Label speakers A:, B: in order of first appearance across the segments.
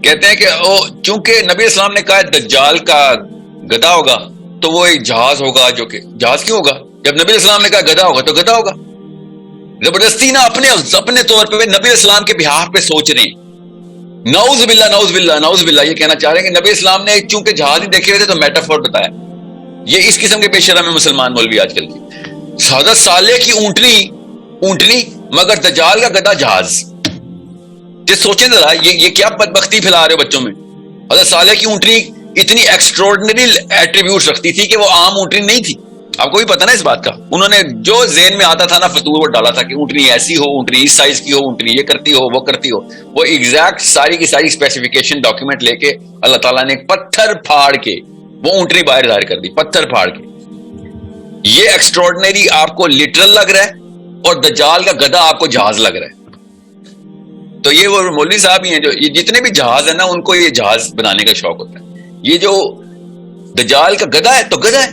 A: کہتے ہیں کہ چونکہ نبی اسلام نے کہا دجال کا گدھا ہوگا تو وہ ایک جہاز ہوگا، جو کہ جہاز کیوں ہوگا؟ جب نبی اسلام نے کہا گدھا ہوگا تو گدھا ہوگا. زبردستی نہ اپنے طور پہ نبی اسلام کے بہاف پہ سوچ رہے ہیں. نعوذ باللہ نعوذ باللہ نعوذ باللہ یہ کہنا چاہ رہے ہیں کہ نبی اسلام نے چونکہ جہاز ہی دیکھے ہوئے تھے تو میٹافور بتایا. یہ اس قسم کے بے شرم مسلمان مولوی آج کل کی. حضرت صالح کی اونٹنی مگر دجال کا گدھا جہاز. یہ سوچیں ذرا، یہ کیا بدبختی پھیلا رہے ہو بچوں میں. حضرت صالح کی اونٹنی اتنی ایکسٹراڈنری ایٹریبیوٹس رکھتی تھی کہ وہ عام اونٹنی نہیں تھی. آپ کو بھی پتا نا اس بات کا. انہوں نے جو ذہن میں آتا تھا نا فطور وہ ڈالا تھا کہ اونٹنی ایسی ہو، اونٹنی اس سائز کی ہو، اونٹنی یہ کرتی ہو وہ کرتی ہو. وہ ایگزیکٹ ساری کی ساری اسپیسیفیکیشن ڈاکیومنٹ لے کے اللہ تعالیٰ نے پتھر پھاڑ کے وہ اونٹنی باہر ظاہر کر دی، پتھر پھاڑ کے. یہ ایکسٹراڈنری آپ کو لٹرل لگ رہا ہے اور دجال کا گدھا آپ کو جہاز لگ رہا ہے. تو یہ وہ مولوی صاحب ہی ہیں جو جتنے بھی جہاز ہیں نا ان کو یہ جہاز بنانے کا شوق ہوتا ہے. یہ جو دجال کا گدھا ہے تو گدھا ہے،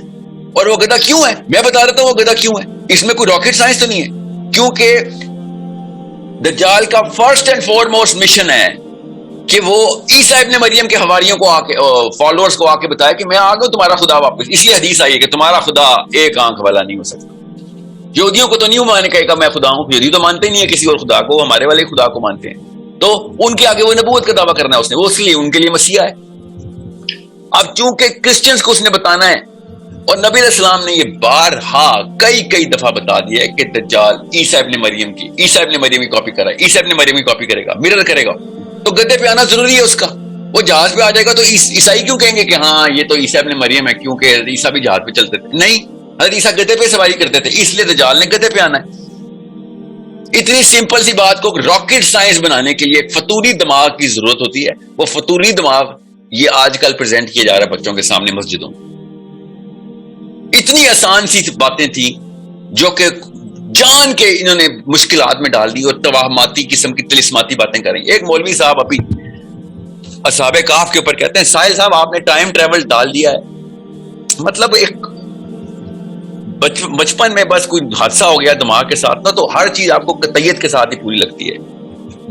A: اور وہ گدھا کیوں ہے میں بتا دیتا ہوں. وہ گدھا کیوں ہے، اس میں کوئی راکٹ سائنس تو نہیں ہے. کیونکہ دجال کا فرسٹ اینڈ فور موسٹ مشن ہے کہ وہ عیسیٰ ابن مریم کے حواریوں کو فالوورز کو آ کے بتایا کہ میں آ گیا تمہارا خدا واپس. اس لیے حدیث آئی ہے کہ تمہارا خدا ایک آنکھ والا نہیں ہو سکتا. یہودیوں کو تو نہیں مانے کہے گا میں خدا ہوں، یہودی تو مانتے نہیں ہے کسی اور خدا کو، ہمارے والے خدا کو مانتے ہیں. تو ان کے آگے وہ نبوت کا دعویٰ کرنا ہے اس نے، وہ اس لیے ان کے لیے مسیح ہے. اب چونکہ کرسچنز کو اس نے بتانا ہے، اور نبی علیہ السلام نے یہ بارہا کئی دفعہ بتا دیا ہے کہ دجال عیسیٰ ابن مریم کی کاپی کرا ہے، عیسیٰ ابن مریم کی کاپی کرے گا، مرر کرے گا. تو گدھے پہ آنا ضروری ہے اس کا. وہ جہاز پہ آ جائے گا تو عیسائی کیوں کہیں گے کہ ہاں یہ تو عیسیٰ ابن مریم ہے، کیونکہ عیسیٰ بھی جہاز پہ چلتے تھے. نہیں، حضرت عیسیٰ گدھے پہ سواری کرتے تھے، اس لیے دجال نے گدھے پہ آنا ہے. اتنی سمپل سی بات کو راکٹ سائنس بنانے کے لیے فطوری دماغ کی ضرورت ہوتی ہے. وہ فطوری دماغ یہ آج کل پریزنٹ کیا جا رہا ہے بچوں کے سامنے مسجدوں میں. اتنی آسان سی باتیں تھیں جو کہ جان کے انہوں نے مشکلات میں ڈال دی اور توہماتی قسم کی طلسماتی باتیں کریں. ایک مولوی صاحب ابھی اصحاب کہف کے اوپر کہتے ہیں ساحل صاحب آپ نے ٹائم ٹریول ڈال دیا ہے. مطلب ایک بچپن میں بس کوئی حادثہ ہو گیا دماغ کے ساتھ نا تو ہر چیز آپ کو قطعیت کے ساتھ ہی پوری لگتی ہے.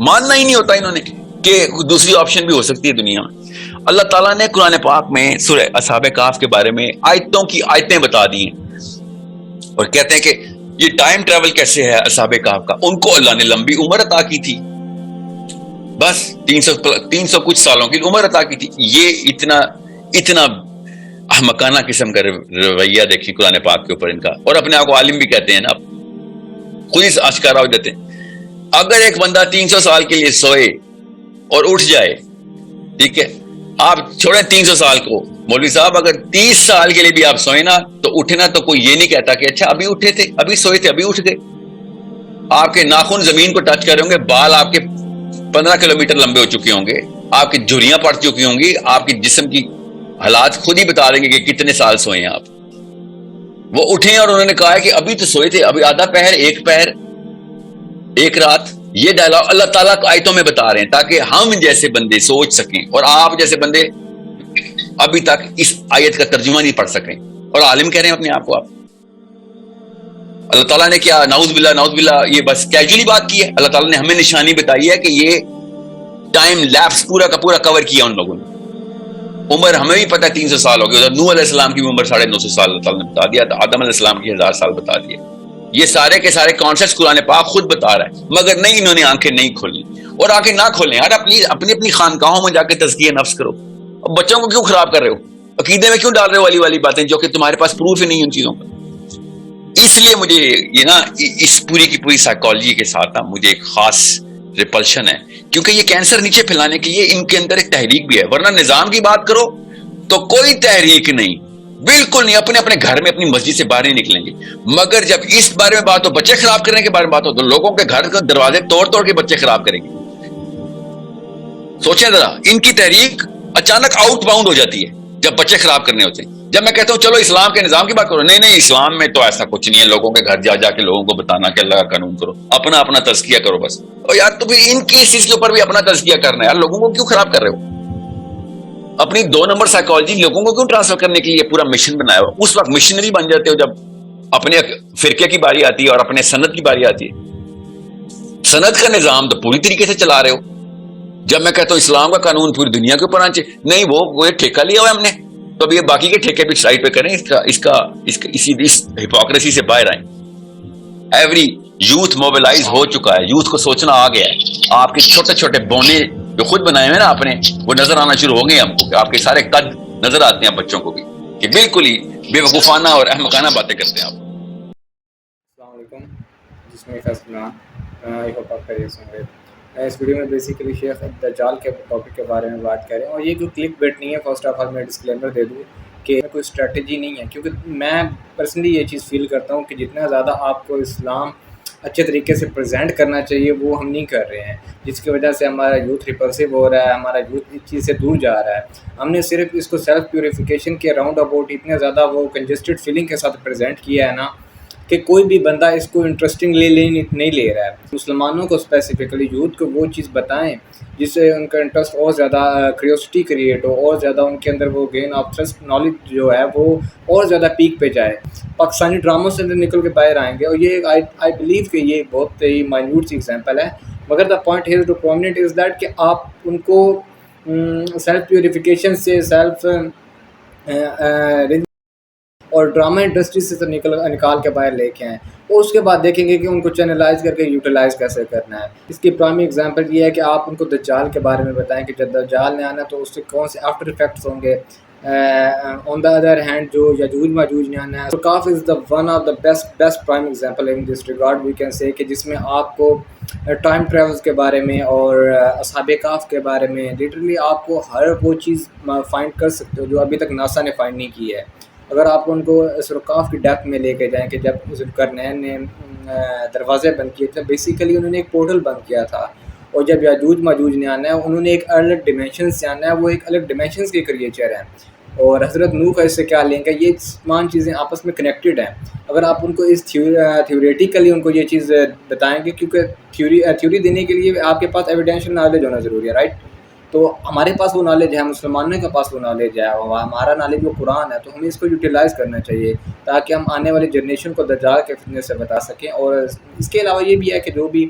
A: ماننا ہی نہیں ہوتا انہوں نے کہ دوسری آپشن بھی ہو سکتی ہے دنیا میں. اللہ تعالیٰ نے قرآن پاک میں سورہ اصحاب کہف کے بارے میں آیتوں کی آیتیں بتا دی ہیں اور کہتے ہیں کہ یہ ٹائم ٹریول کیسے ہے اصحاب کہف کا. ان کو اللہ نے لمبی عمر عطا کی تھی، بس 300 کچھ سالوں کی عمر عطا کی تھی. یہ اتنا احمقانہ قسم کا رویہ دیکھیں قرآن پاک کے اوپر ان کا. اور اپنے آپ کو عالم بھی کہتے ہیں نا، خود ہی آشکارا ہو جاتے ہیں. اگر ایک بندہ 300 سال کے لیے سوئے اور اٹھ جائے، ٹھیک ہے، آپ چھوڑیں 300 سال کو، مولوی صاحب اگر 30 سال کے لیے بھی آپ سوئے نا تو اٹھنا تو کوئی یہ نہیں کہتا کہ اچھا ابھی اٹھے تھے، ابھی سوئے تھے، ابھی اٹھ گئے. آپ کے ناخن زمین کو ٹچ کر رہے ہوں گے، بال آپ کے 15 کلومیٹر لمبے ہو چکے ہوں گے، آپ کی جھریاں پڑ چکی ہوں گی، آپ کی جسم کی حالات خود ہی بتا دیں گے کہ کتنے سال سوئے ہیں آپ. وہ اٹھے اور انہوں نے کہا کہ ابھی تو سوئے تھے، ابھی آدھا پہر، ایک رات. یہ ڈائلاگ اللہ تعالیٰ کو آیتوں میں بتا رہے ہیں تاکہ ہم جیسے بندے سوچ سکیں اور آپ جیسے بندے ابھی تک اس آیت کا ترجمہ نہیں پڑھ سکیں اور عالم کہہ رہے ہیں اپنے آپ کو. آپ اللہ تعالیٰ نے کیا نعوذ باللہ یہ بس کیجولی بات کی ہے. اللہ تعالیٰ نے ہمیں نشانی بتائی ہے کہ یہ ٹائم لیپس پورا کا پورا کور کیا ان لوگوں نے. عمر ہمیں بھی پتا 300 سال ہو گئی. نوح علیہ السلام کی عمر 950 سال اللہ تعالیٰ نے بتا دیا تھا، آدم علیہ السلام کی 1000 سال بتا دیا. یہ سارے کے سارے کانسیپٹس قرآن پاک خود بتا رہا ہے، مگر نہیں انہوں نے آنکھیں نہیں کھولنی. اور آنکھیں نہ کھولیں یار، اپنی خانقاہوں میں جا کے تزکیہ نفس کرو. اب بچوں کو کیوں خراب کر رہے ہو؟ عقیدے میں کیوں ڈال رہے ہو والی باتیں جو کہ تمہارے پاس پروف ہی نہیں ان چیزوں کا. اس لیے مجھے یہ نا اس پوری کی پوری سائیکالوجی کے ساتھ نا مجھے ایک خاص ریپلشن ہے، کیونکہ یہ کینسر نیچے پھیلانے کے لیے ان کے اندر ایک تحریک بھی ہے. ورنہ نظام کی بات کرو تو کوئی تحریک نہیں، بالکل نہیں. اپنے گھر میں اپنی مسجد سے باہر نہیں نکلیں گے. مگر جب اس بارے میں بات ہو، بچے خراب کرنے کے بارے میں بات ہو، تو لوگوں کے گھر کے دروازے توڑ کے بچے خراب کریں گے. سوچیں ذرا، ان کی تحریک اچانک آؤٹ باؤنڈ ہو جاتی ہے جب بچے خراب کرنے ہوتے ہیں. جب میں کہتا ہوں چلو اسلام کے نظام کی بات کرو، نہیں اسلام میں تو ایسا کچھ نہیں ہے. لوگوں کے گھر جا کے لوگوں کو بتانا کہ اللہ کا قانون کرو، اپنا تزکیہ کرو بس. اور یار تو پھر ان کیسز کے اوپر بھی اپنا تزکیہ کرنا ہے یار. لوگوں کو کیوں خراب کر رہے ہو؟ اپنی 2 نمبر سائیکالوجی لوگوں کو کیوں ٹرانسفر کرنے کے لیے پورا مشن بنایا ہوا؟ اس وقت مشنری بن جاتے ہو جب اپنے فرقے کی باری آتی ہے اور اپنے سند کی باری آتی ہے. سند کا نظام تو پوری طریقے سے چلا رہے ہو. جب میں کہتا ہوں اسلام کا قانون پوری دنیا کے اوپر آنا چاہیے، نہیں وہ ایک ٹھیکہ لیا ہوا ہے ہم نے، تو اب یہ باقی کے ٹھیکے بھی سائڈ پہ کریں، اس ہپوکریسی سے باہر آئیں۔ ایوری یوتھ موبلائز ہو چکا ہے، یوتھ کو سوچنا آ گیا ہے، آپ کے چھوٹے چھوٹے بونے جو خود بنائے ہوئے نا آپ نے، وہ نظر آنا شروع ہو گئے ہم کو، کہ آپ کے سارے قد نظر آتے ہیں بچوں کو بھی، کہ بالکل ہی بے وقوفانہ اور احمقانہ باتیں کرتے ہیں آپ۔
B: السلام علیکم، جس میں فیصلہ آئی ہوپ آپ خیریت سے ہوں گے۔ اس ویڈیو میں بیسیکلی شیخ دجال کے ٹاپک کے بارے میں بات کریں، اور یہ کوئی کلک بیٹ نہیں ہے۔ فرسٹ آف آل میں ڈسکلیمر دے دوں کہ کوئی اسٹریٹجی نہیں ہے، کیونکہ میں پرسنلی یہ چیز فیل کرتا ہوں کہ جتنا زیادہ آپ کو اسلام اچھے طریقے سے پریزنٹ کرنا چاہیے وہ ہم نہیں کر رہے ہیں، جس کی وجہ سے ہمارا یوتھ ریپلسو ہو رہا ہے، ہمارا یوتھ اس چیز سے دور جا رہا ہے۔ ہم نے صرف اس کو سیلف پیوریفیکیشن کے راؤنڈ اباؤٹ اتنے زیادہ وہ کنجسٹڈ فیلنگ کے ساتھ پریزنٹ کیا ہے نا، کہ کوئی بھی بندہ اس کو انٹرسٹنگ نہیں لے رہا ہے۔ مسلمانوں کو اسپیسیفکلی یوتھ کو وہ چیز بتائیں جس سے ان کا انٹرسٹ اور زیادہ کریوسٹی کریٹ ہو، اور زیادہ ان کے اندر وہ گین آف تھرسٹ نالج جو ہے وہ اور زیادہ پیک پہ جائے، پاکستانی ڈراموں سے نکل کے باہر آئیں گے۔ اور یہ آئی بلیو کہ یہ بہت ہی مائنیوٹ سی ایگزامپل ہے، مگر the point here to prominent is that کہ آپ ان کو سیلف پیوریفیکیشن سے سیلف اور ڈرامہ انڈسٹری سے نکال کے باہر لے کے آئیں، اور اس کے بعد دیکھیں گے کہ ان کو چینلائز کر کے یوٹیلائز کیسے کرنا ہے۔ اس کی پرائمری ایگزامپل یہ ہے کہ آپ ان کو دجال کے بارے میں بتائیں کہ جب دجال نے آنا تو اس سے کون سے آفٹر افیکٹس ہوں گے۔ آن دا ادر ہینڈ جو یجوج ماجوج نے آنا ہے، کاف is the one of the best prime example in this regard we can say, کہ جس میں آپ کو ٹائم ٹریولز کے بارے میں اور اصحاب کاف کے بارے میں لٹرلی آپ کو ہر وہ چیز فائنڈ کر سکتے ہو جو ابھی تک ناسا نے فائنڈ نہیں کی ہے۔ اگر آپ ان کو سرکاف کی ڈیپتھ میں لے کے جائیں کہ جب ذوالقرنین نے دروازے بند کیے تھے، بیسیکلی انہوں نے ایک پورٹل بند کیا تھا، اور جب یاجوج ماجوج نے آنا ہے انہوں نے ایک الگ ڈیمینشن سے آنا ہے، وہ ایک الگ ڈیمینشنس کے کریچر ہیں، اور حضرت نوح کا اس سے کیا لنک ہے، یہ تمام چیزیں آپس میں کنیکٹڈ ہیں۔ اگر آپ ان کو اس تھیوریٹیکلی ان کو یہ چیز بتائیں گے، کیونکہ تھیوری دینے کے لیے آپ کے پاس ایویڈینشیل نالج ہونا ضروری ہے، رائٹ؟ تو ہمارے پاس وہ نالج ہے، مسلمانوں کے پاس وہ نالج ہے، اور ہمارا نالج وہ قرآن ہے، تو ہمیں اس کو یوٹیلائز کرنا چاہیے تاکہ ہم آنے والی جنریشن کو دجال کے فتنے سے بتا سکیں۔ اور اس کے علاوہ یہ بھی ہے کہ جو بھی